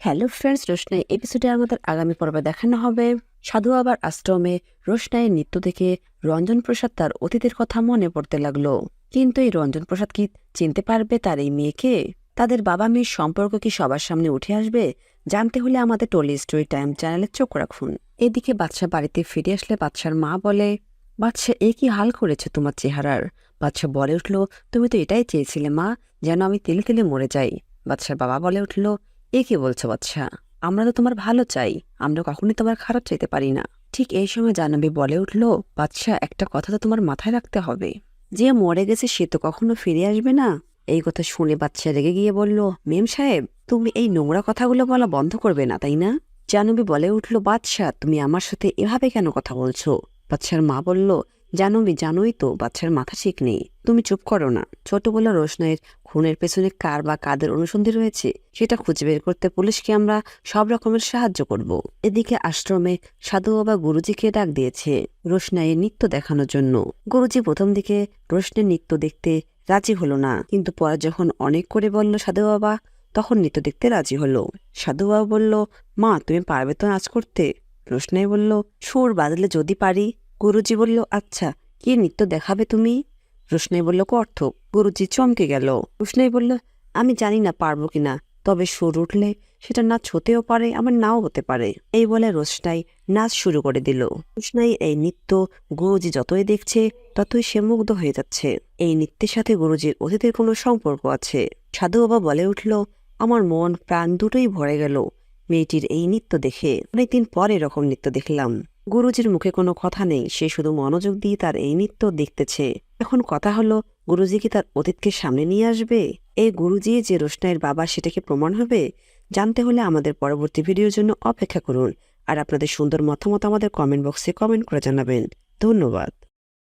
Hello friends, রোশনাই এপিসোডে আমাদের আগামী পর্বে দেখানো হবে সাধু বাবার আশ্রমে রোশনাইয়ের নৃত্য দেখে রঞ্জন প্রসাদ তার অতীতের কথা মনে পড়তে লাগলো। কিন্তু এই রঞ্জন প্রসাদ কি চিনতে পারবে তার এই মেয়েকে? তাদের বাবা মেয়ের সম্পর্ক কি সবার সামনে উঠে আসবে? জানতে হলে আমাদের টলি স্টোরি টাইম চ্যানেলে চোখ রাখুন। এদিকে বাদশা বাড়িতে ফিরে আসলে বাদশার মা বলে, বাদশা এ কি হাল করেছে তোমার চেহারার? বাদশা বলে উঠল, তুমি তো এটাই চেয়েছিলে মা, যেন আমি তেলে তেলে মরে যাই। বাদশার বাবা বলে উঠল, এ কি বলছো বাদশা? আমরা তো তোমার ভালো চাই, আমরা কখনোই তোমার খারাপ চাইতে পারি না। ঠিক এই সময় জাহ্নবী বলে উঠল, বাদশা একটা কথা তো তোমার মাথায় রাখতে হবে, যে মরে গেছে সে তো কখনো ফিরে আসবে না। এই কথা শুনে বাদশা রেগে গিয়ে বলল, মেম সাহেব তুমি এই নোংরা কথাগুলো বলা বন্ধ করবে না, তাই না? জাহ্নবী বলে উঠল, বাদশা তুমি আমার সাথে এভাবে কেন কথা বলছো? বাদশার মা বলল, জাহ্নবী জানোই তো বাদশার মাথা ঠিক নেই, তুমি চুপ করো না। ছোটবেলা রোশনাইয়ের খুনের পেছনে কার বা কাদের অনুসন্ধি রয়েছে সেটা খুঁজে বের করতে পুলিশকে আমরা সব রকমের সাহায্য করব। এদিকে আশ্রমে সাধু বাবা গুরুজিকে ডাক দিয়েছে রোশনাইয়ের নৃত্য দেখানোর জন্য। গুরুজি প্রথম দিকে রোশনের নৃত্য দেখতে রাজি হলো না, কিন্তু পরে যখন অনেক করে বলল সাধু বাবা, তখন নৃত্য দেখতে রাজি হলো। সাধু বাবা বলল, মা তুমি পারবে তো নাচ করতে? রোশনাই বলল, সুর বাদলে যদি পারি। গুরুজি বলল, আচ্ছা কি নৃত্য দেখাবে তুমি? রোশনাই বলল, কত্থক। গুরুজি চমকে গেল। রোশনাই বলল, আমি জানি না পারবো কিনা, তবে সুর উঠলে সেটা নাচ হতেও পারে আবার নাও হতে পারে। এই বলে রোশনাই নাচ শুরু করে দিল। রোশনাই এই নৃত্য গুরুজি যতই দেখছে ততই সে মুগ্ধ হয়ে যাচ্ছে। এই নৃত্যের সাথে গুরুজির অতীতের কোনো সম্পর্ক আছে। সাধু বাবা বলে উঠল, আমার মন প্রাণ দুটোই ভরে গেল মেয়েটির এই নৃত্য দেখে। অনেকদিন পর এরকম নৃত্য দেখলাম। গুরুজির মুখে কোনো কথা নেই, সে শুধু মনোযোগ দিয়ে তার এই নৃত্য দেখতেছে। এখন কথা হলো, গুরুজি কি তার অতীতকে সামনে নিয়ে আসবে? এই গুরুজি যে রোশনাইয়ের বাবা সেটাকে প্রমাণ হবে? জানতে হলে আমাদের পরবর্তী ভিডিওর জন্য অপেক্ষা করুন। আর আপনাদের সুন্দর মতামত আমাদের কমেন্ট বক্সে কমেন্ট করে জানাবেন। ধন্যবাদ।